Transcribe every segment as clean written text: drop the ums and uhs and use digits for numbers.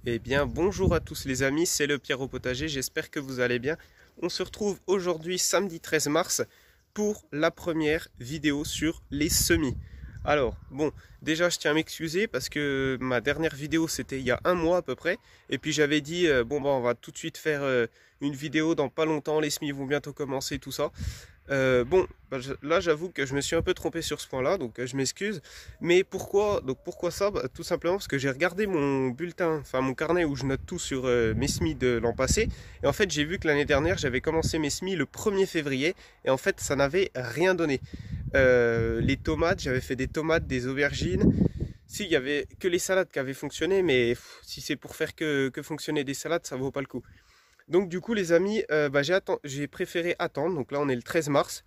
Eh bien bonjour à tous les amis, c'est le Pierre au potager, j'espère que vous allez bien. On se retrouve aujourd'hui samedi 13 mars pour la première vidéo sur les semis. Alors bon, déjà je tiens à m'excuser parce que ma dernière vidéo c'était il y a un mois à peu près. Et puis j'avais dit bon bah on va tout de suite faire une vidéo dans pas longtemps, les semis vont bientôt commencer, tout ça. Là j'avoue que je me suis un peu trompé sur ce point là, donc je m'excuse. Mais pourquoi ça? Tout simplement parce que j'ai regardé mon bulletin, enfin mon carnet où je note tout sur mes semis de l'an passé. Et en fait j'ai vu que l'année dernière j'avais commencé mes semis le 1er février. Et en fait ça n'avait rien donné. Les tomates, j'avais fait des tomates, des aubergines. Si, il y avait que les salades qui avaient fonctionné, mais si c'est pour faire que fonctionner des salades, ça vaut pas le coup. Donc du coup les amis, j'ai préféré attendre. Donc là on est le 13 mars,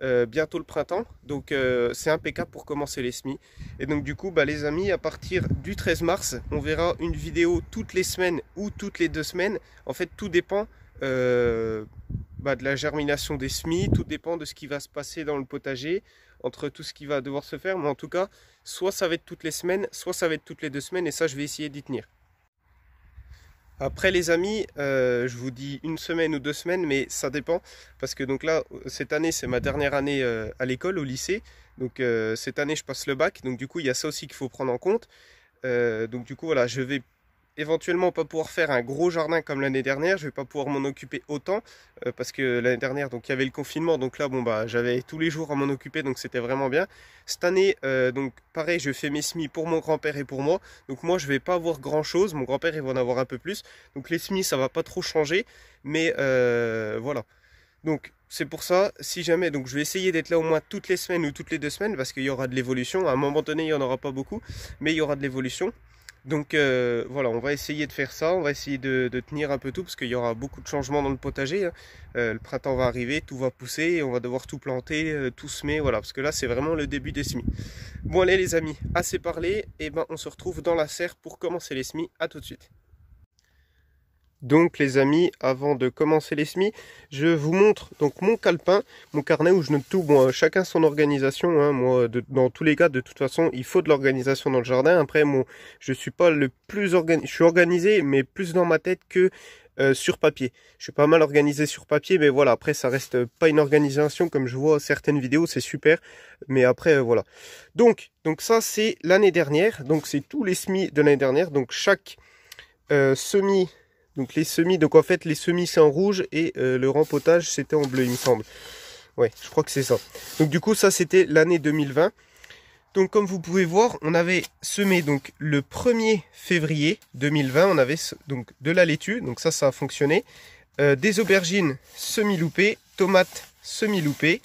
bientôt le printemps. Donc c'est impeccable pour commencer les semis. Et donc du coup les amis, à partir du 13 mars, on verra une vidéo toutes les semaines ou toutes les 2 semaines. En fait tout dépend de la germination des semis, tout dépend de ce qui va se passer dans le potager, entre tout ce qui va devoir se faire. Mais en tout cas, soit ça va être toutes les semaines, soit ça va être toutes les 2 semaines. Et ça je vais essayer d'y tenir. Après les amis, je vous dis 1 semaine ou 2 semaines, mais ça dépend. Parce que donc là, cette année, c'est ma dernière année à l'école, au lycée. Donc cette année, je passe le bac. Donc du coup, il y a ça aussi qu'il faut prendre en compte. Donc du coup, voilà, je vais éventuellement pas pouvoir faire un gros jardin comme l'année dernière. Je vais pas pouvoir m'en occuper autant. Parce que l'année dernière, donc il y avait le confinement. Donc là, j'avais tous les jours à m'en occuper. Donc c'était vraiment bien. Cette année, donc pareil, je fais mes semis pour mon grand-père et pour moi. Donc moi, je vais pas avoir grand-chose. Mon grand-père, il va en avoir un peu plus. Donc les semis, ça va pas trop changer. Mais voilà. Donc c'est pour ça, si jamais, donc je vais essayer d'être là au moins toutes les semaines ou toutes les 2 semaines. Parce qu'il y aura de l'évolution. À un moment donné, il n'y en aura pas beaucoup. Mais il y aura de l'évolution. Donc voilà, on va essayer de faire ça, on va essayer de tenir un peu tout parce qu'il y aura beaucoup de changements dans le potager. Hein. Le printemps va arriver, tout va pousser, et on va devoir tout planter, tout semer, voilà, parce que là c'est vraiment le début des semis. Bon allez les amis, assez parlé, et on se retrouve dans la serre pour commencer les semis, à tout de suite. Donc les amis, avant de commencer les semis, je vous montre donc mon calepin, mon carnet où je note tout. Bon, chacun son organisation. Hein. Moi, dans tous les cas, de toute façon, il faut de l'organisation dans le jardin. Après, je suis pas le plus organisé. Je suis organisé, mais plus dans ma tête que sur papier. Je suis pas mal organisé sur papier, mais voilà. Après, ça reste pas une organisation comme je vois certaines vidéos. C'est super, mais après, voilà. Donc ça, c'est l'année dernière. Donc c'est tous les semis de l'année dernière. Donc chaque semis. Donc les semis, donc en fait les semis c'est en rouge et le rempotage c'était en bleu il me semble. Ouais, je crois que c'est ça. Donc du coup ça c'était l'année 2020. Donc comme vous pouvez voir, on avait semé donc le 1er février 2020, on avait donc de la laitue, donc ça a fonctionné. Des aubergines semi-loupées, tomates semi-loupées.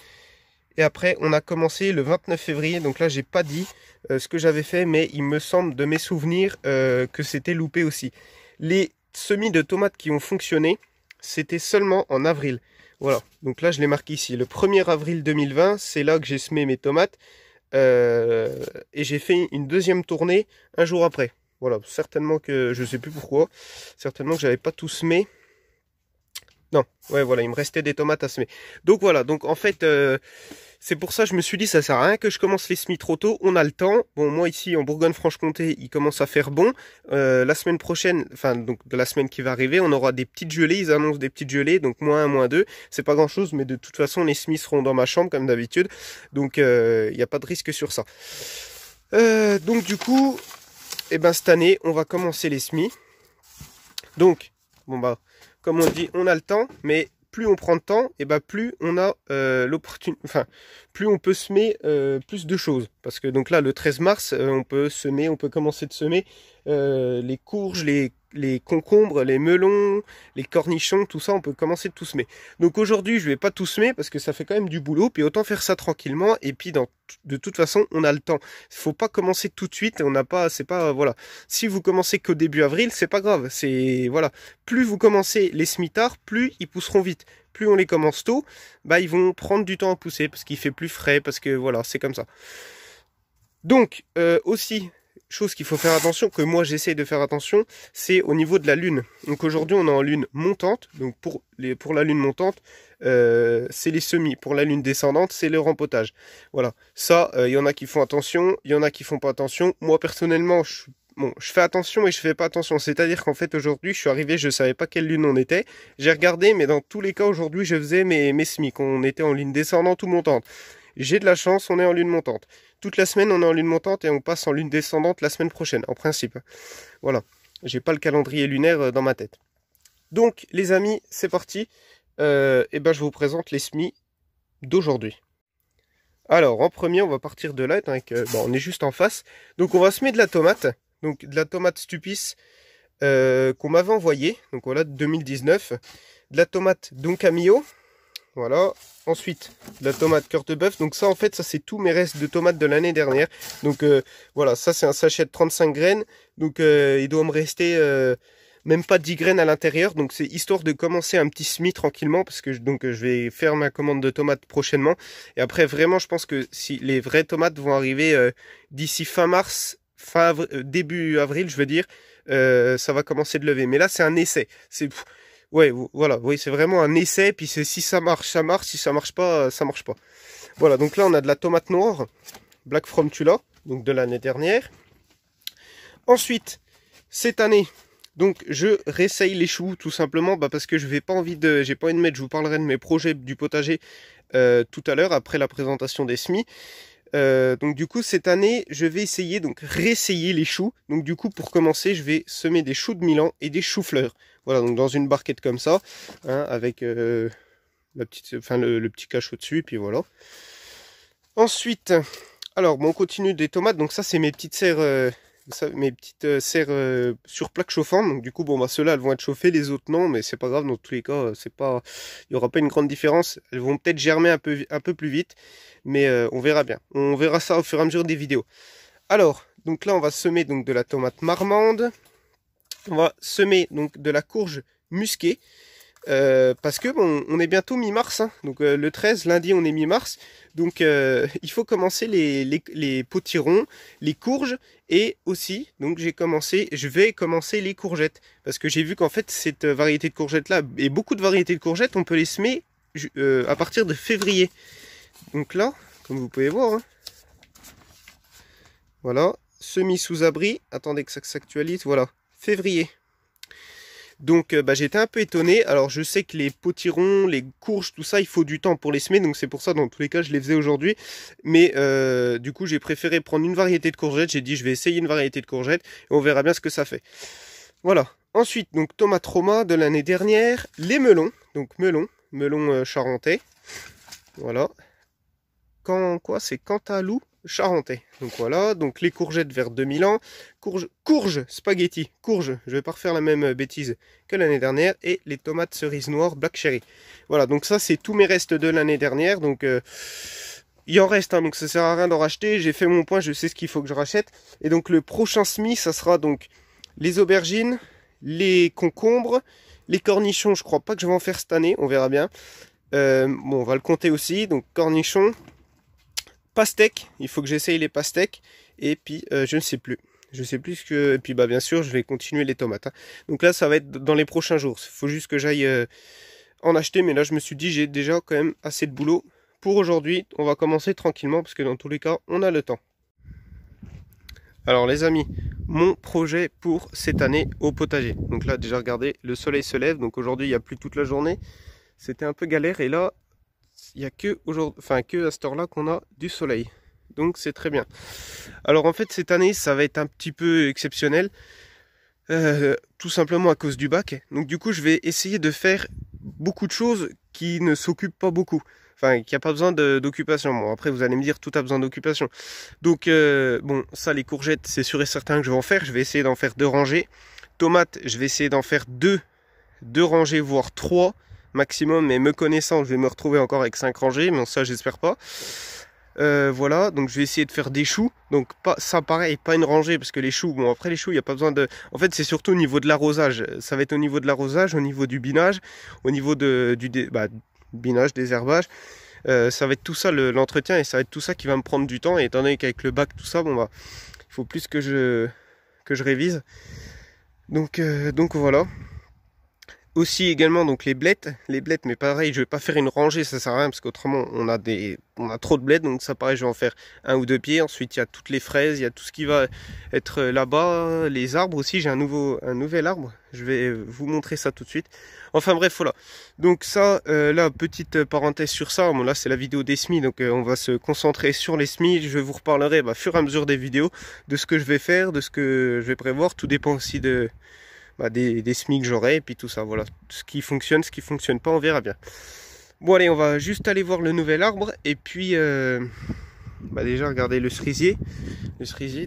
Et après on a commencé le 29 février, donc là j'ai pas dit ce que j'avais fait, mais il me semble de mes souvenirs que c'était loupé aussi. Les semis de tomates qui ont fonctionné, c'était seulement en avril. Voilà, donc là je l'ai marqué ici. Le 1er avril 2020, c'est là que j'ai semé mes tomates. Et j'ai fait une deuxième tournée un jour après. Voilà, certainement que, je sais plus pourquoi, certainement que j'avais pas tout semé. Non, ouais voilà, il me restait des tomates à semer. Donc voilà, donc en fait, c'est pour ça que je me suis dit, ça sert à rien que je commence les semis trop tôt, on a le temps. Bon, moi ici en Bourgogne-Franche-Comté, il commence à faire bon. La semaine prochaine, enfin donc de la semaine qui va arriver, on aura des petites gelées, ils annoncent des petites gelées, donc -1, -2. C'est pas grand chose, mais de toute façon, les semis seront dans ma chambre comme d'habitude. Donc il n'y a pas de risque sur ça. Donc du coup, cette année, on va commencer les semis. Donc, comme on dit, on a le temps, mais plus on prend de temps, et plus on a l'opportunité, enfin, plus on peut semer plus de choses. Parce que donc là, le 13 mars, on peut commencer de semer les courges, les les concombres, les melons, les cornichons, tout ça, on peut commencer de tout semer. Donc aujourd'hui, je vais pas tout semer parce que ça fait quand même du boulot, puis autant faire ça tranquillement, et puis de toute façon, on a le temps. Il faut pas commencer tout de suite, on n'a pas, c'est pas, voilà. Si vous commencez qu'au début avril, c'est pas grave, c'est, voilà. Plus vous commencez les semis tard, plus ils pousseront vite. Plus on les commence tôt, bah ils vont prendre du temps à pousser, parce qu'il fait plus frais, parce que voilà, c'est comme ça. Donc, aussi, chose qu'il faut faire attention, que moi j'essaye de faire attention, c'est au niveau de la lune. Donc aujourd'hui on est en lune montante, donc pour la lune montante, c'est les semis. Pour la lune descendante, c'est le rempotage. Voilà, ça, il y en a qui font attention, il y en a qui font pas attention. Moi personnellement, je fais attention et je fais pas attention. C'est-à-dire qu'en fait aujourd'hui je suis arrivé, je savais pas quelle lune on était. J'ai regardé, mais dans tous les cas aujourd'hui je faisais mes semis, qu'on était en lune descendante ou montante. J'ai de la chance, on est en lune montante. Toute la semaine, on est en lune montante et on passe en lune descendante la semaine prochaine, en principe. Voilà, j'ai pas le calendrier lunaire dans ma tête. Donc, les amis, c'est parti. Et ben, je vous présente les semis d'aujourd'hui. Alors, en premier, on va partir de là. Bon, on est juste en face. Donc, on va semer de la tomate. Donc, de la tomate Stupis qu'on m'avait envoyée. Donc, voilà, de 2019. De la tomate Don Camillo. Voilà, ensuite la tomate cœur de bœuf. Donc ça en fait, ça c'est tous mes restes de tomates de l'année dernière. Donc voilà, ça c'est un sachet de 35 graines. Donc il doit me rester même pas 10 graines à l'intérieur. Donc c'est histoire de commencer un petit semis tranquillement, parce que je vais faire ma commande de tomates prochainement. Et après vraiment je pense que si les vraies tomates vont arriver d'ici fin mars, début avril je veux dire, ça va commencer de lever. Mais là c'est un essai. Ouais, voilà, oui, c'est vraiment un essai, puis si ça marche, ça marche, si ça marche pas, ça marche pas. Voilà, donc là on a de la tomate noire, Black from Tula, donc de l'année dernière. Ensuite, cette année, donc je réessaye les choux, tout simplement, parce que j'ai pas envie de mettre, je vous parlerai de mes projets du potager tout à l'heure, après la présentation des semis. Donc du coup cette année je vais essayer, donc réessayer les choux. Donc du coup pour commencer je vais semer des choux de Milan et des choux-fleurs. Voilà, donc dans une barquette comme ça, hein, avec le petit cachot dessus, et puis voilà. Ensuite, alors bon, on continue des tomates. Donc ça c'est mes petites serres, serres sur plaque chauffante. Donc du coup bon bah ceux-là elles vont être chauffées, les autres non, mais c'est pas grave, dans tous les cas il y aura pas une grande différence. Elles vont peut-être germer un peu plus vite, mais on verra bien. On verra ça au fur et à mesure des vidéos. Alors donc là on va semer donc de la tomate marmande. On va semer donc de la courge musquée. Parce que bon, on est bientôt mi-mars, hein. Donc le 13, lundi, on est mi-mars. Donc il faut commencer les potirons, les courges, et aussi, donc je vais commencer les courgettes. Parce que j'ai vu qu'en fait, cette variété de courgettes-là, et beaucoup de variétés de courgettes, on peut les semer à partir de février. Donc là, comme vous pouvez voir, hein, voilà, semis sous abri. Attendez que ça s'actualise, voilà, février. Donc j'étais un peu étonné. Alors je sais que les potirons, les courges, tout ça, il faut du temps pour les semer. Donc c'est pour ça, dans tous les cas, je les faisais aujourd'hui. Mais du coup, j'ai préféré prendre une variété de courgettes. J'ai dit, je vais essayer une variété de courgettes et on verra bien ce que ça fait. Voilà. Ensuite, donc tomate Roma de l'année dernière. Les melons. Donc melon charentais. Voilà. C'est Cantalou charentais. Donc voilà, donc les courgettes vers 2000 ans, courge spaghetti, courge, je vais pas refaire la même bêtise que l'année dernière, et les tomates cerises noires black cherry. Voilà, donc ça c'est tous mes restes de l'année dernière, donc il en reste, hein, donc ça sert à rien d'en racheter, j'ai fait mon point, je sais ce qu'il faut que je rachète. Et donc le prochain semis, ça sera donc les aubergines, les concombres, les cornichons, je crois pas que je vais en faire cette année, on verra bien. Bon, on va le compter aussi, donc cornichons, pastèques, il faut que j'essaye les pastèques, et puis je ne sais plus. Je sais plus et puis bien sûr je vais continuer les tomates, hein. Donc là ça va être dans les prochains jours. Il faut juste que j'aille en acheter, mais là je me suis dit j'ai déjà quand même assez de boulot pour aujourd'hui. On va commencer tranquillement parce que dans tous les cas on a le temps. Alors les amis, mon projet pour cette année au potager. Donc là déjà regardez, le soleil se lève, donc aujourd'hui il n'y a plus toute la journée. C'était un peu galère et là il n'y a que à cette heure-là qu'on a du soleil. Donc c'est très bien. Alors en fait cette année ça va être un petit peu exceptionnel. Tout simplement à cause du bac. Donc du coup je vais essayer de faire beaucoup de choses qui ne s'occupent pas beaucoup. Enfin qui a pas besoin d'occupation. Bon après vous allez me dire tout a besoin d'occupation. Donc bon ça les courgettes c'est sûr et certain que je vais en faire. Je vais essayer d'en faire 2 rangées. Tomates, je vais essayer d'en faire deux rangées, voire 3 maximum, mais me connaissant, je vais me retrouver encore avec 5 rangées, mais ça j'espère pas. Voilà, donc je vais essayer de faire des choux, donc pas ça pareil, pas une rangée, parce que les choux, bon après les choux, il n'y a pas besoin de... En fait c'est surtout au niveau de l'arrosage, ça va être au niveau de l'arrosage, au niveau du binage, au niveau du binage, désherbage, ça va être tout ça l'entretien, et ça va être tout ça qui va me prendre du temps, et étant donné qu'avec le bac, tout ça, bon bah, il faut plus que je révise, donc voilà. Aussi également donc les blettes, mais pareil je vais pas faire une rangée, ça sert à rien parce qu'autrement on a trop de blettes, donc ça pareil je vais en faire 1 ou 2 pieds. Ensuite il y a toutes les fraises, il y a tout ce qui va être là-bas, les arbres aussi, j'ai un nouvel arbre, je vais vous montrer ça tout de suite. Enfin bref voilà, donc ça là petite parenthèse sur ça, bon là c'est la vidéo des semis, donc on va se concentrer sur les semis. Je vous reparlerai fur et à mesure des vidéos de ce que je vais faire, de ce que je vais prévoir, tout dépend aussi de des semis que j'aurai, et puis tout ça, voilà, ce qui fonctionne pas, on verra bien. Bon allez, on va juste aller voir le nouvel arbre, et puis déjà regardez le cerisier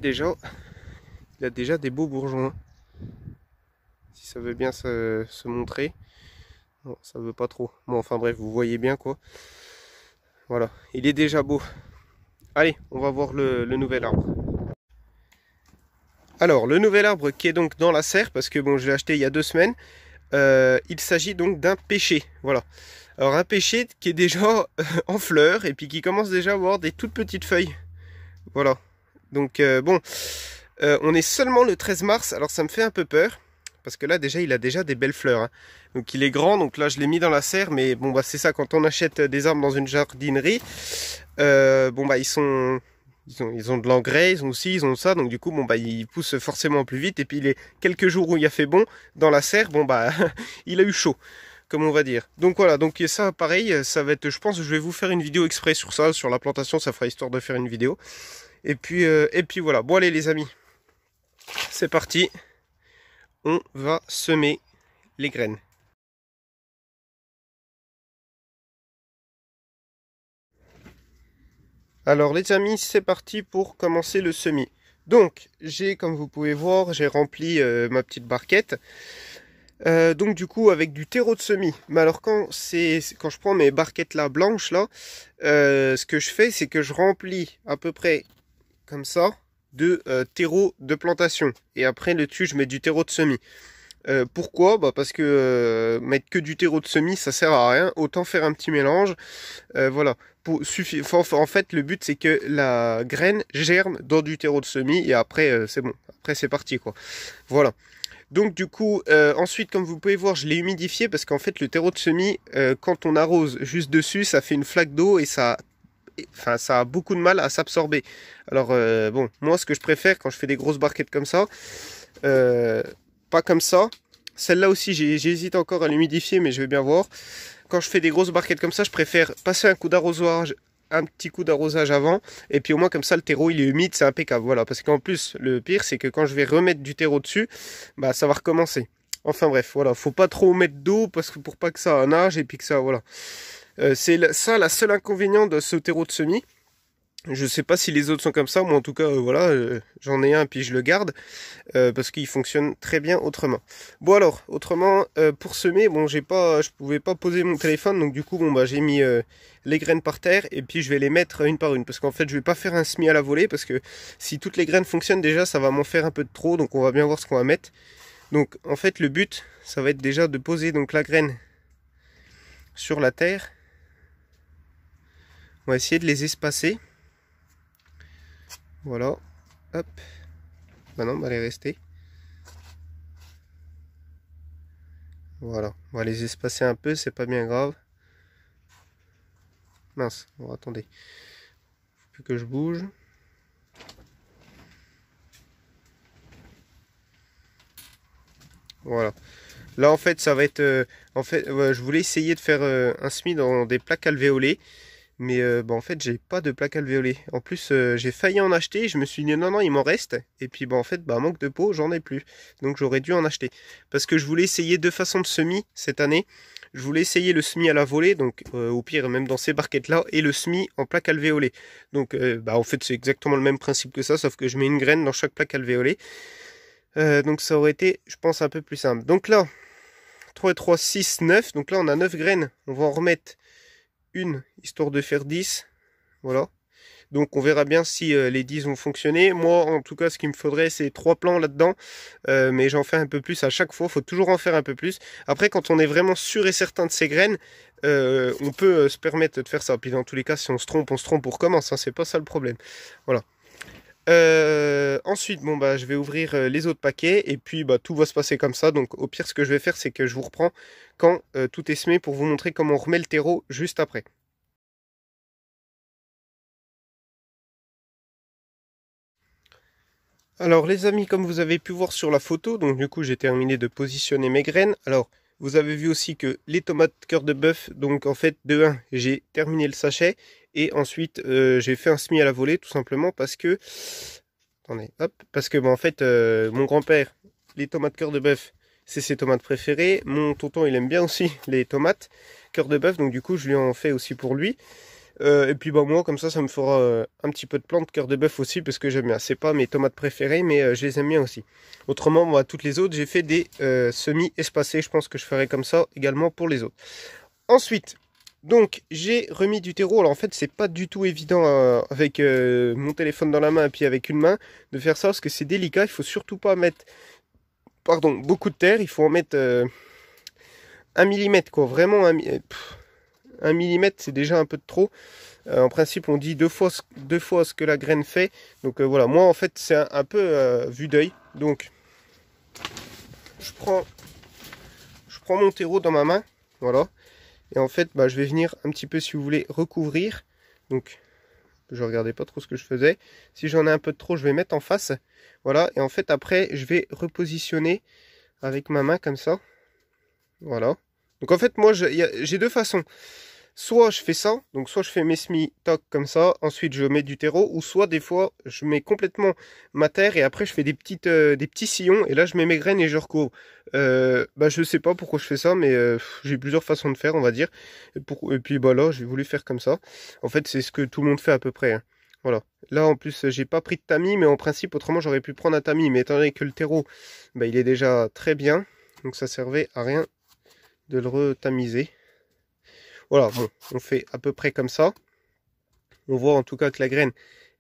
déjà, il a déjà des beaux bourgeons, si ça veut bien se montrer. Non, ça veut pas trop, bon enfin bref, vous voyez bien quoi, voilà, il est déjà beau. Allez, on va voir le nouvel arbre. Alors, le nouvel arbre qui est donc dans la serre, parce que bon, je l'ai acheté il y a 2 semaines, il s'agit donc d'un pêcher, voilà. Alors un pêcher qui est déjà en fleurs, et puis qui commence déjà à avoir des toutes petites feuilles, voilà. Donc bon, on est seulement le 13 mars, alors ça me fait un peu peur, parce que là déjà, il a déjà des belles fleurs, hein. Donc il est grand, donc là je l'ai mis dans la serre, mais bon bah c'est ça, quand on achète des arbres dans une jardinerie, bon bah ils ont de l'engrais, ils ont ça, donc du coup, bon bah, ils poussent forcément plus vite. Et puis les quelques jours où il a fait bon dans la serre, bon bah, il a eu chaud, comme on va dire. Donc voilà, donc ça, pareil, ça va être, je pense, que je vais vous faire une vidéo exprès sur ça, sur la plantation, ça fera histoire de faire une vidéo. Et puis voilà. Bon allez les amis, c'est parti, on va semer les graines. Alors les amis, c'est parti pour commencer le semis. Donc, comme vous pouvez voir, j'ai rempli ma petite barquette. Donc du coup, avec du terreau de semis. Mais alors quand je prends mes barquettes là, blanches là, ce que je fais, c'est que je remplis à peu près comme ça de terreau de plantation. Et après, le dessus, je mets du terreau de semis. Pourquoi? Parce que mettre que du terreau de semis, ça sert à rien. Autant faire un petit mélange. Voilà. En fait, le but, c'est que la graine germe dans du terreau de semis. Et après, c'est bon. Après, c'est parti, quoi. Voilà. Donc, du coup, ensuite, comme vous pouvez voir, je l'ai humidifié. Parce qu'en fait, le terreau de semis, quand on arrose juste dessus, ça fait une flaque d'eau. Et ça a beaucoup de mal à s'absorber. Alors, bon, moi, ce que je préfère quand je fais des grosses barquettes comme ça... pas comme ça. Celle-là aussi, j'hésite encore à l'humidifier, mais je vais bien voir. Quand je fais des grosses barquettes comme ça, je préfère passer un petit coup d'arrosage avant. Et puis au moins comme ça, le terreau, il est humide, c'est impeccable. Voilà, parce qu'en plus, le pire, c'est que quand je vais remettre du terreau dessus, ça va recommencer. Enfin bref, voilà, faut pas trop mettre d'eau pour pas que ça nage et puis que ça, voilà. C'est ça la seule inconvénient de ce terreau de semis. Je sais pas si les autres sont comme ça, moi en tout cas voilà, j'en ai un puis je le garde parce qu'il fonctionne très bien autrement. Bon alors, autrement pour semer, bon je pouvais pas poser mon téléphone, donc du coup bon j'ai mis les graines par terre et puis je vais les mettre une par une parce qu'en fait je vais pas faire un semis à la volée parce que si toutes les graines fonctionnent déjà ça va m'en faire un peu de trop, donc on va bien voir ce qu'on va mettre. Donc en fait le but ça va être déjà de poser donc la graine sur la terre. On va essayer de les espacer. Voilà, hop, non, on va les rester. Voilà, on va les espacer un peu, c'est pas bien grave. Mince, bon, attendez, faut plus que je bouge. Voilà, là en fait ça va être, je voulais essayer de faire un semis dans des plaques alvéolées. Mais en fait j'ai pas de plaque alvéolée. En plus j'ai failli en acheter, je me suis dit non il m'en reste. Et puis en fait manque de peau, j'en ai plus. Donc j'aurais dû en acheter. Parce que je voulais essayer 2 façons de semis cette année. Je voulais essayer le semis à la volée, donc au pire même dans ces barquettes là, et le semis en plaque alvéolée. Donc en fait c'est exactement le même principe que ça, sauf que je mets une graine dans chaque plaque alvéolée. Donc ça aurait été, je pense, un peu plus simple. Donc là, 3 et 3, 6, 9. Donc là, on a 9 graines. On va en remettre une, histoire de faire 10. Voilà. Donc on verra bien si les 10 vont fonctionner. Moi, en tout cas, ce qu'il me faudrait, c'est 3 plants là-dedans. Mais j'en fais un peu plus à chaque fois. Il faut toujours en faire un peu plus. Après, quand on est vraiment sûr et certain de ces graines, on peut se permettre de faire ça. Puis dans tous les cas, si on se trompe, on recommence. Hein, c'est pas ça le problème. Voilà. Ensuite, bon bah je vais ouvrir les autres paquets et puis bah tout va se passer comme ça. Donc au pire, ce que je vais faire, c'est que je vous reprends quand tout est semé pour vous montrer comment on remet le terreau juste après. Alors les amis, comme vous avez pu voir sur la photo, donc du coup j'ai terminé de positionner mes graines. Alors vous avez vu aussi que les tomates cœur de bœuf, donc en fait de 1 j'ai terminé le sachet et ensuite j'ai fait un semis à la volée tout simplement parce que attendez, hop, parce que bah, en fait mon grand-père, les tomates cœur de bœuf, c'est ses tomates préférées. Mon tonton il aime bien aussi les tomates cœur de bœuf, donc du coup je lui en fais aussi pour lui. Et puis bah moi comme ça me fera un petit peu de plantes cœur de bœuf aussi parce que j'aime bien. C'est pas mes tomates préférées mais je les aime bien aussi. Autrement moi toutes les autres j'ai fait des semis espacés. Je pense que je ferai comme ça également pour les autres. Ensuite donc j'ai remis du terreau. Alors en fait c'est pas du tout évident avec mon téléphone dans la main et puis avec une main de faire ça parce que c'est délicat. Il faut surtout pas mettre beaucoup de terre. Il faut en mettre 1 millimètre quoi. Vraiment 1 millimètre c'est déjà un peu de trop. En principe on dit deux fois ce que la graine fait. Donc voilà, moi en fait c'est un peu vue d'œil. Donc je prends mon terreau dans ma main. Voilà. Et en fait bah, je vais venir un petit peu si vous voulez recouvrir. Donc je regardais pas trop ce que je faisais. Si j'en ai un peu de trop je vais mettre en face. Voilà. Et en fait après je vais repositionner avec ma main comme ça. Voilà. Donc en fait moi j'ai deux façons. Soit je fais ça, donc soit je fais mes semis toc comme ça, ensuite je mets du terreau, ou soit des fois je mets complètement ma terre et après je fais des petits sillons et là je mets mes graines et je recouvre. Bah je sais pas pourquoi je fais ça, mais j'ai plusieurs façons de faire on va dire. Et puis bah là j'ai voulu faire comme ça. En fait c'est ce que tout le monde fait à peu près. Hein. Voilà. Là en plus j'ai pas pris de tamis, mais en principe autrement j'aurais pu prendre un tamis, mais étant donné que le terreau bah, il est déjà très bien, donc ça servait à rien de le retamiser. Voilà, bon, on fait à peu près comme ça. On voit en tout cas que la graine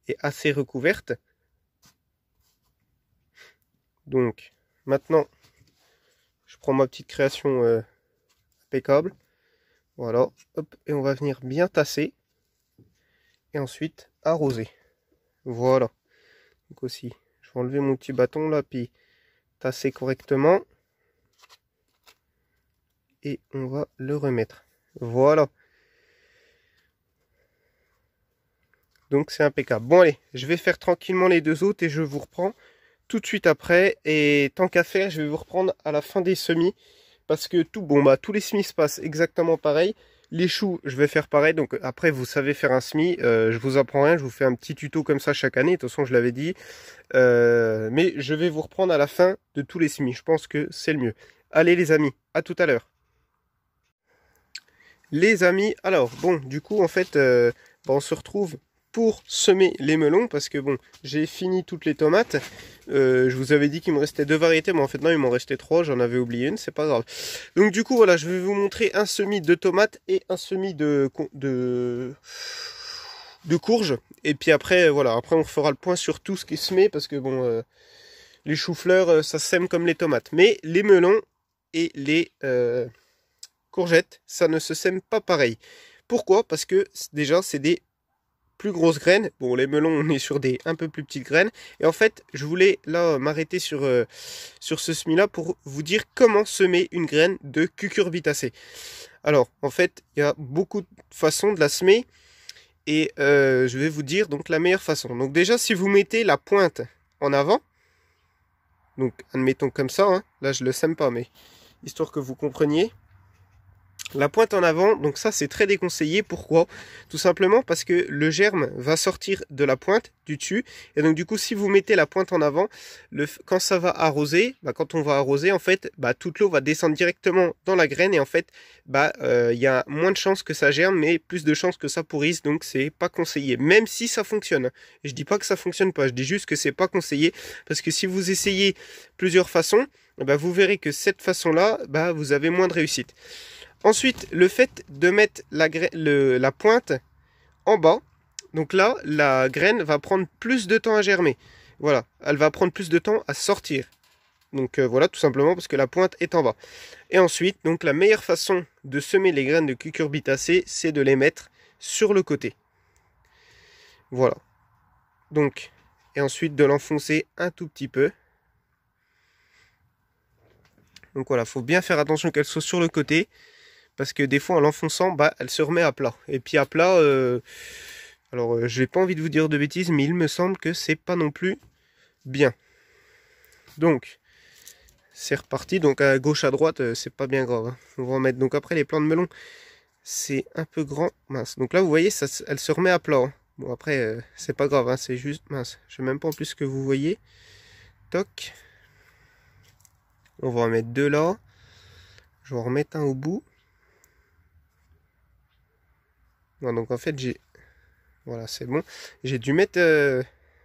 est assez recouverte. Donc, maintenant, je prends ma petite création impeccable. Voilà, hop, et on va venir bien tasser. Et ensuite, arroser. Voilà. Donc aussi, je vais enlever mon petit bâton là, puis tasser correctement. Et on va le remettre. Voilà. Donc c'est impeccable. Bon allez, je vais faire tranquillement les deux autres et je vous reprends tout de suite après. Et tant qu'à faire, je vais vous reprendre à la fin des semis. Parce que tous les semis se passent exactement pareil. Les choux, je vais faire pareil. Donc après, vous savez faire un semis. Je vous apprends rien, je vous fais un petit tuto comme ça chaque année. De toute façon, je l'avais dit. Mais je vais vous reprendre à la fin de tous les semis. Je pense que c'est le mieux. Allez les amis, à tout à l'heure. Les amis, alors bon, du coup en fait, on se retrouve pour semer les melons parce que bon, j'ai fini toutes les tomates. Je vous avais dit qu'il me restait 2 variétés, mais en fait non, il m'en restait 3, j'en avais oublié une, c'est pas grave. Donc du coup voilà, je vais vous montrer un semis de tomates et un semis de courges. Et puis après, voilà, après on fera le point sur tout ce qui est semé parce que bon, les choux-fleurs, ça sème comme les tomates. Mais les melons et les courgettes, ça ne se sème pas pareil. Pourquoi? Parce que déjà, c'est des plus grosses graines. Bon, les melons, on est sur des un peu plus petites graines. Et en fait, je voulais là m'arrêter sur ce semis-là pour vous dire comment semer une graine de cucurbitacée. Alors, en fait, il y a beaucoup de façons de la semer. Et je vais vous dire donc la meilleure façon. Donc déjà, si vous mettez la pointe en avant, donc admettons comme ça, hein, là je ne le sème pas, mais histoire que vous compreniez. La pointe en avant, donc ça c'est très déconseillé. Pourquoi? Tout simplement parce que le germe va sortir de la pointe du dessus. Et donc du coup, si vous mettez la pointe en avant, quand ça va arroser, quand on va arroser, en fait, toute l'eau va descendre directement dans la graine. Et en fait, il y a moins de chances que ça germe, mais plus de chances que ça pourrisse. Donc c'est pas conseillé, même si ça fonctionne. Et je dis pas que ça fonctionne pas, je dis juste que c'est pas conseillé. Parce que si vous essayez plusieurs façons, vous verrez que cette façon-là, vous avez moins de réussite. Ensuite, le fait de mettre la pointe en bas, donc là, la graine va prendre plus de temps à germer. Voilà, elle va prendre plus de temps à sortir. Donc voilà, tout simplement parce que la pointe est en bas. Et ensuite, donc la meilleure façon de semer les graines de cucurbitacées, c'est de les mettre sur le côté. Voilà. Donc, et ensuite de l'enfoncer un tout petit peu. Donc voilà, il faut bien faire attention qu'elle soit sur le côté. Parce que des fois en l'enfonçant, elle se remet à plat. Et puis à plat, j'ai pas envie de vous dire de bêtises, mais il me semble que c'est pas non plus bien. Donc, c'est reparti. Donc à gauche, à droite, c'est pas bien grave. Hein. On va en mettre. Donc après, les plants de melon, c'est un peu grand. Mince. Donc là, vous voyez, elle se remet à plat. Hein. Bon, après, c'est pas grave. Hein. C'est juste mince. Je sais même pas en plus ce que vous voyez. Toc. On va en mettre deux là. Je vais en remettre un au bout. Non, donc en fait voilà, c'est bon. J'ai dû mettre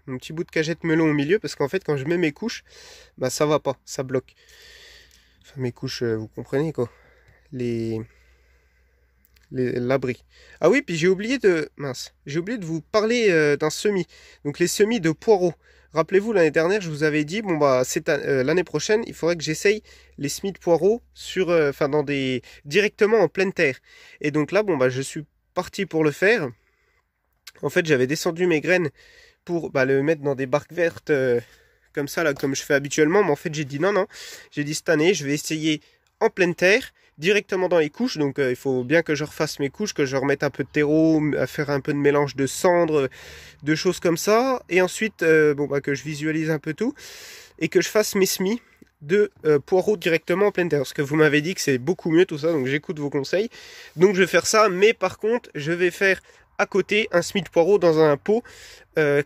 mon petit bout de cagette melon au milieu parce qu'en fait quand je mets mes couches, ça va pas, ça bloque. Enfin mes couches, vous comprenez quoi. L'abri. Ah oui, puis j'ai oublié de vous parler d'un semis. Donc les semis de poireaux. Rappelez-vous, l'année dernière, je vous avais dit, l'année prochaine, il faudrait que j'essaye les semis de poireaux directement en pleine terre. Et donc là, je suis parti pour le faire. En fait, j'avais descendu mes graines pour le mettre dans des barques vertes comme ça, là, comme je fais habituellement. Mais en fait, j'ai dit non. J'ai dit cette année, je vais essayer en pleine terre, directement dans les couches. Donc, il faut bien que je refasse mes couches, que je remette un peu de terreau, à faire un peu de mélange de cendres, de choses comme ça. Et ensuite, que je visualise un peu tout et que je fasse mes semis de poireaux directement en pleine terre. Parce que vous m'avez dit que c'est beaucoup mieux tout ça, donc j'écoute vos conseils. Donc je vais faire ça, mais par contre, je vais faire à côté un semis de poireaux dans un pot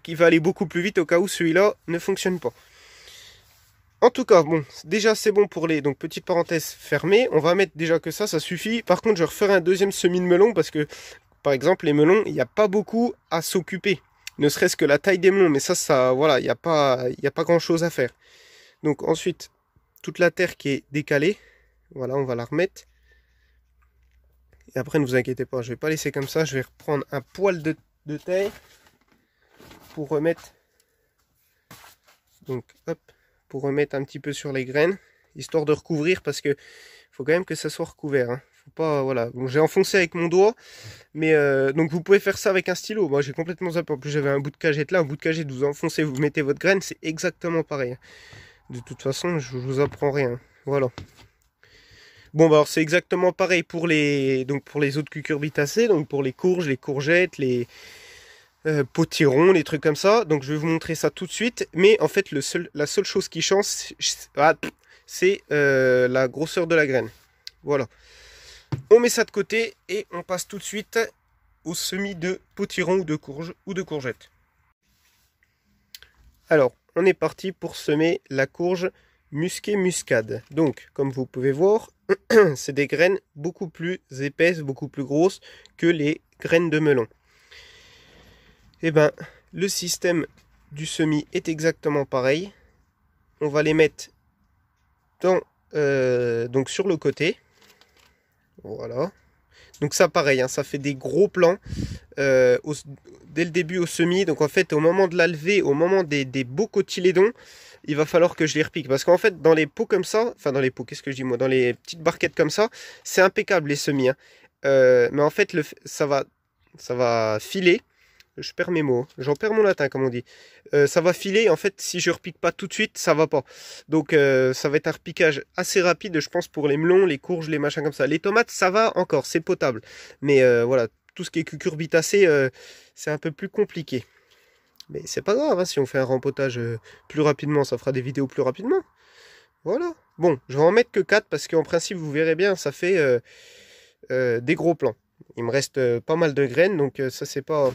qui va aller beaucoup plus vite au cas où celui-là ne fonctionne pas. En tout cas, déjà c'est bon pour les... Donc petite parenthèse fermée, on va mettre déjà que ça suffit. Par contre, je referai un deuxième semis de melon parce que, par exemple, les melons, il n'y a pas beaucoup à s'occuper. Ne serait-ce que la taille des melons, mais voilà, il n'y a pas grand-chose à faire. Donc ensuite, toute la terre qui est décalée, voilà, on va la remettre. Et après, ne vous inquiétez pas, je ne vais pas laisser comme ça. Je vais reprendre un poil de terre pour remettre. Donc, hop, pour remettre un petit peu sur les graines, histoire de recouvrir parce que faut quand même que ça soit recouvert. Hein. Faut pas, voilà. Donc, j'ai enfoncé avec mon doigt, mais donc vous pouvez faire ça avec un stylo. Moi, j'ai complètement zappé. En plus, j'avais un bout de cagette là, un bout de cagette. Vous enfoncez, vous mettez votre graine, c'est exactement pareil. De toute façon, je vous apprends rien. Voilà. Bon, alors c'est exactement pareil pour les autres cucurbitacées, donc pour les courges, les courgettes, les potirons, les trucs comme ça. Donc je vais vous montrer ça tout de suite. Mais en fait, la seule chose qui change, c'est la grosseur de la graine. Voilà. On met ça de côté et on passe tout de suite au semis de potirons ou de courges ou de courgettes. Alors, on est parti pour semer la courge musquée muscade. Donc, comme vous pouvez voir, c'est des graines beaucoup plus épaisses, beaucoup plus grosses que les graines de melon. Et le système du semis est exactement pareil. On va les mettre donc sur le côté. Voilà. Donc ça pareil, hein, ça fait des gros plants dès le début au semis. Donc en fait, au moment de la levée, au moment des beaux cotylédons, il va falloir que je les repique. Parce qu'en fait, dans les pots comme ça, enfin dans les pots, qu'est-ce que je dis moi, dans les petites barquettes comme ça, c'est impeccable les semis. Hein. Mais en fait, ça va filer. Je perds mes mots, j'en perds mon latin comme on dit. Ça va filer, en fait, si je repique pas tout de suite, ça va pas. Donc ça va être un repiquage assez rapide, je pense, pour les melons, les courges, les machins comme ça. Les tomates, ça va encore, c'est potable. Mais voilà, tout ce qui est cucurbitacé, c'est un peu plus compliqué. Mais c'est pas grave, hein, si on fait un rempotage plus rapidement, ça fera des vidéos plus rapidement. Voilà. Bon, je vais en mettre que 4 parce qu'en principe, vous verrez bien, ça fait des gros plants. Il me reste pas mal de graines, donc ça c'est pas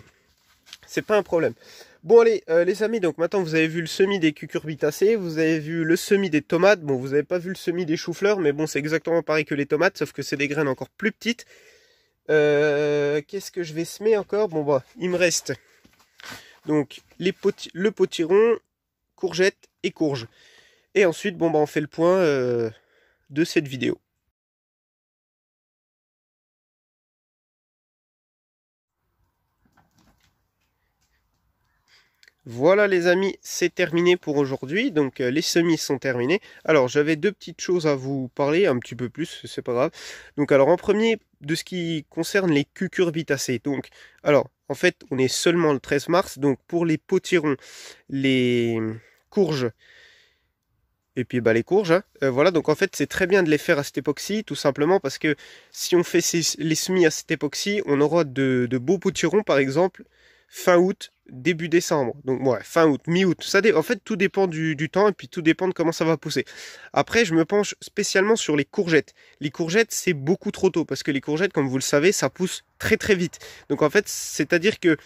un problème. Bon allez les amis, donc maintenant vous avez vu le semis des cucurbitacées, vous avez vu le semis des tomates. Bon, vous n'avez pas vu le semis des choux-fleurs, mais bon, c'est exactement pareil que les tomates, sauf que c'est des graines encore plus petites. Qu'est-ce que je vais semer encore? Bon bah, il me reste donc le potiron, courgettes et courges. Et ensuite, bon bah, on fait le point de cette vidéo. Voilà les amis, c'est terminé pour aujourd'hui, donc les semis sont terminés. Alors j'avais deux petites choses à vous parler, un petit peu plus, c'est pas grave. Donc alors en premier, de ce qui concerne les cucurbitacées. Donc alors en fait on est seulement le 13 mars, donc pour les potirons, les courges, et puis bah les courges, hein, voilà, donc en fait c'est très bien de les faire à cette époque-ci, tout simplement parce que si on fait les semis à cette époque-ci, on aura de beaux potirons par exemple fin août, début décembre. Donc ouais, fin août, mi-août. En fait, tout dépend du temps et puis tout dépend de comment ça va pousser. Après, je me penche spécialement sur les courgettes. Les courgettes, c'est beaucoup trop tôt parce que les courgettes, comme vous le savez, ça pousse très très vite. Donc en fait, c'est-à-dire que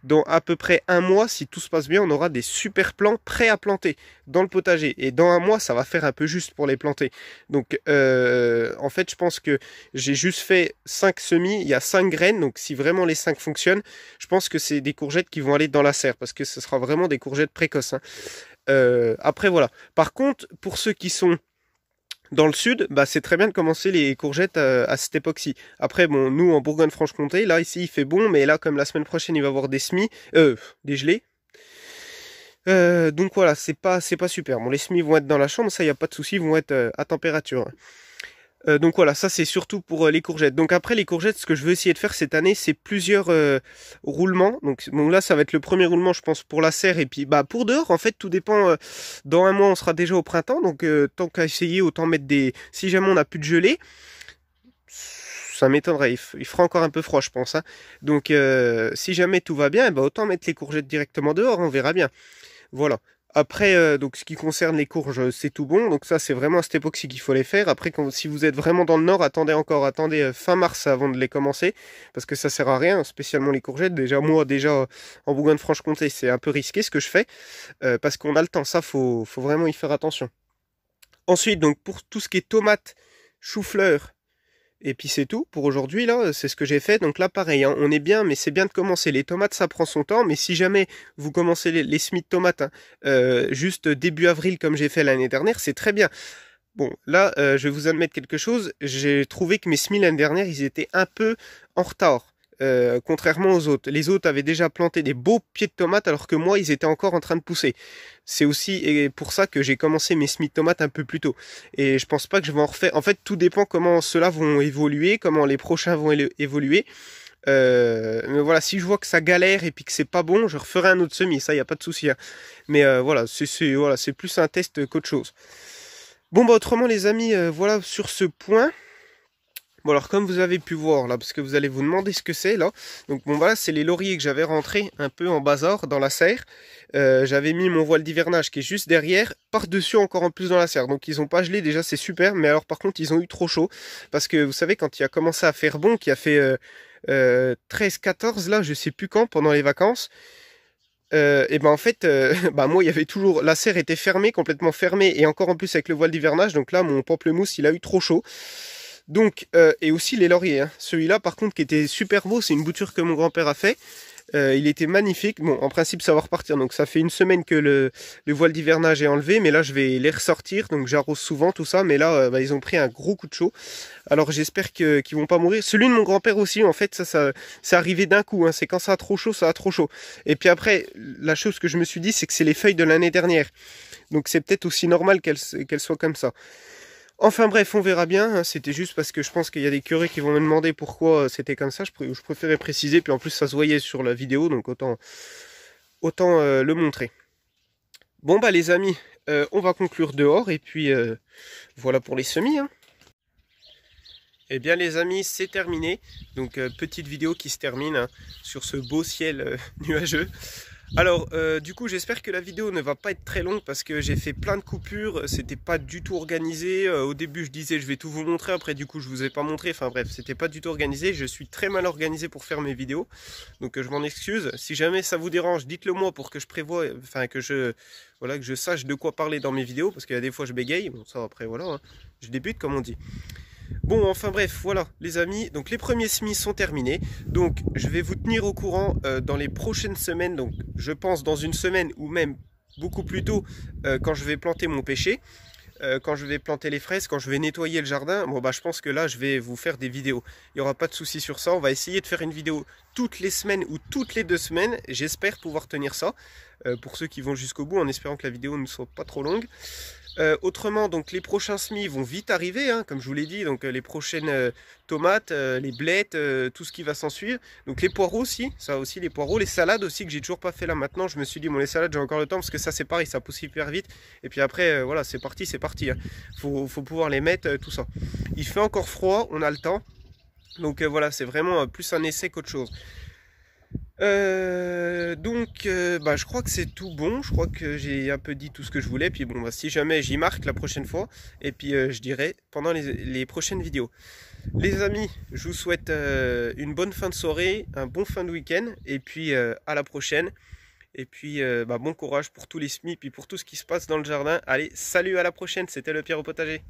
dans à peu près un mois, si tout se passe bien, on aura des super plants prêts à planter dans le potager. Et dans un mois, ça va faire un peu juste pour les planter. Donc en fait, je pense que j'ai juste fait 5 semis, il y a 5 graines. Donc si vraiment les 5 fonctionnent, je pense que c'est des courgettes qui vont aller dans la serre parce que ce sera vraiment des courgettes précoces, hein. Après voilà. Par contre, pour ceux qui sont dans le sud, bah, c'est très bien de commencer les courgettes à cette époque-ci. Après, bon, nous en Bourgogne-Franche-Comté, là ici il fait bon, mais là comme la semaine prochaine il va y avoir des semis, des gelées. Donc voilà, c'est pas super. Bon, les semis vont être dans la chambre, ça y a pas de souci, ils vont être à température. Donc voilà, ça c'est surtout pour les courgettes. Donc après les courgettes, ce que je veux essayer de faire cette année, c'est plusieurs roulements. Donc bon, là ça va être le premier roulement, je pense, pour la serre. Et puis bah pour dehors, en fait, tout dépend. Dans un mois, on sera déjà au printemps. Donc tant qu'à essayer, autant mettre des... Si jamais on n'a plus de gelée, ça m'étonnerait. Il fera encore un peu froid, je pense, hein. Donc si jamais tout va bien, bah, autant mettre les courgettes directement dehors, on verra bien. Voilà. Après, donc ce qui concerne les courges, c'est tout bon. Donc ça, c'est vraiment à cette époque-ci qu'il faut les faire. Après, si vous êtes vraiment dans le nord, attendez fin mars avant de les commencer. Parce que ça sert à rien, spécialement les courgettes. Déjà, moi, en Bourgogne-Franche-Comté, c'est un peu risqué ce que je fais. Parce qu'on a le temps, ça, faut vraiment y faire attention. Ensuite, donc pour tout ce qui est tomates, chou-fleur, et puis c'est tout pour aujourd'hui, là, c'est ce que j'ai fait. Donc là, pareil, hein, on est bien, mais c'est bien de commencer. Les tomates, ça prend son temps, mais si jamais vous commencez les semis de tomates, hein, juste début avril, comme j'ai fait l'année dernière, c'est très bien. Bon, là, je vais vous admettre quelque chose. J'ai trouvé que mes semis l'année dernière, ils étaient un peu en retard. Contrairement aux autres. Les autres avaient déjà planté des beaux pieds de tomates alors que moi, ils étaient encore en train de pousser. C'est aussi pour ça que j'ai commencé mes semis de tomates un peu plus tôt. Et je pense pas que je vais en refaire. En fait, tout dépend comment ceux-là vont évoluer, comment les prochains vont évoluer. Mais voilà, si je vois que ça galère et puis que c'est pas bon, je referai un autre semis. Ça, y a pas de souci, hein. Mais voilà, c'est plus un test qu'autre chose. Bon, bah autrement, les amis, voilà sur ce point. Bon alors comme vous avez pu voir là, parce que vous allez vous demander ce que c'est là, donc bon voilà c'est les lauriers que j'avais rentrés un peu en bazar dans la serre. J'avais mis mon voile d'hivernage qui est juste derrière, par-dessus encore en plus dans la serre, donc ils ont pas gelé déjà c'est super, mais alors par contre ils ont eu trop chaud, parce que vous savez quand il a commencé à faire bon, qui a fait 13-14 là, je sais plus quand, pendant les vacances, et ben en fait, bah moi il y avait toujours, la serre était fermée, complètement fermée, et encore en plus avec le voile d'hivernage, donc là mon pamplemousse il a eu trop chaud. Donc, et aussi les lauriers, hein. Celui-là, par contre, qui était super beau, c'est une bouture que mon grand-père a fait. Il était magnifique. Bon, en principe, ça va repartir. Donc, ça fait une semaine que le voile d'hivernage est enlevé. Mais là, je vais les ressortir. Donc, j'arrose souvent tout ça. Mais là, bah, ils ont pris un gros coup de chaud. Alors, j'espère qu'ils vont pas mourir. Celui de mon grand-père aussi, en fait, ça c'est arrivé d'un coup, hein. C'est quand ça a trop chaud, ça a trop chaud. Et puis après, la chose que je me suis dit, c'est que c'est les feuilles de l'année dernière. Donc, c'est peut-être aussi normal qu'elles soient comme ça. Enfin bref, on verra bien, hein. C'était juste parce que je pense qu'il y a des curieux qui vont me demander pourquoi c'était comme ça. Je préférais préciser, puis en plus ça se voyait sur la vidéo, donc autant le montrer. Bon bah les amis, on va conclure dehors, et puis voilà pour les semis, hein. Eh bien les amis, c'est terminé. Donc petite vidéo qui se termine, hein, sur ce beau ciel nuageux. Alors, du coup, j'espère que la vidéo ne va pas être très longue parce que j'ai fait plein de coupures, c'était pas du tout organisé. Au début, je disais je vais tout vous montrer, après du coup, je vous ai pas montré. Enfin bref, c'était pas du tout organisé. Je suis très mal organisé pour faire mes vidéos, donc je m'en excuse. Si jamais ça vous dérange, dites-le moi pour que je prévoie, enfin voilà, que je sache de quoi parler dans mes vidéos parce qu'il y a des fois je bégaye. Bon, ça après voilà, hein. Je débute comme on dit. Bon, enfin bref, voilà les amis, donc les premiers semis sont terminés, donc je vais vous tenir au courant dans les prochaines semaines, donc je pense dans une semaine ou même beaucoup plus tôt quand je vais planter mon pêcher, quand je vais planter les fraises, quand je vais nettoyer le jardin. Bon bah je pense que là je vais vous faire des vidéos, il n'y aura pas de souci sur ça, on va essayer de faire une vidéo toutes les semaines ou toutes les 2 semaines, j'espère pouvoir tenir ça, pour ceux qui vont jusqu'au bout en espérant que la vidéo ne soit pas trop longue. Autrement, donc les prochains semis vont vite arriver, hein, comme je vous l'ai dit, donc les prochaines tomates, les blettes, tout ce qui va s'en suivre. Donc les poireaux aussi, ça aussi les poireaux, les salades aussi que j'ai toujours pas fait là maintenant. Je me suis dit bon les salades j'ai encore le temps parce que ça c'est pareil, ça pousse hyper vite. Et puis après voilà c'est parti, hein. Faut pouvoir les mettre, tout ça. Il fait encore froid, on a le temps. Donc voilà, c'est vraiment plus un essai qu'autre chose. Bah, je crois que c'est tout bon, je crois que j'ai un peu dit tout ce que je voulais, puis bon, bah, si jamais j'y marque la prochaine fois, et puis je dirai pendant les prochaines vidéos. Les amis, je vous souhaite une bonne fin de soirée, un bon fin de week-end, et puis à la prochaine, et puis bah, bon courage pour tous les semis, puis pour tout ce qui se passe dans le jardin. Allez, salut, à la prochaine, c'était le Pierre au potager.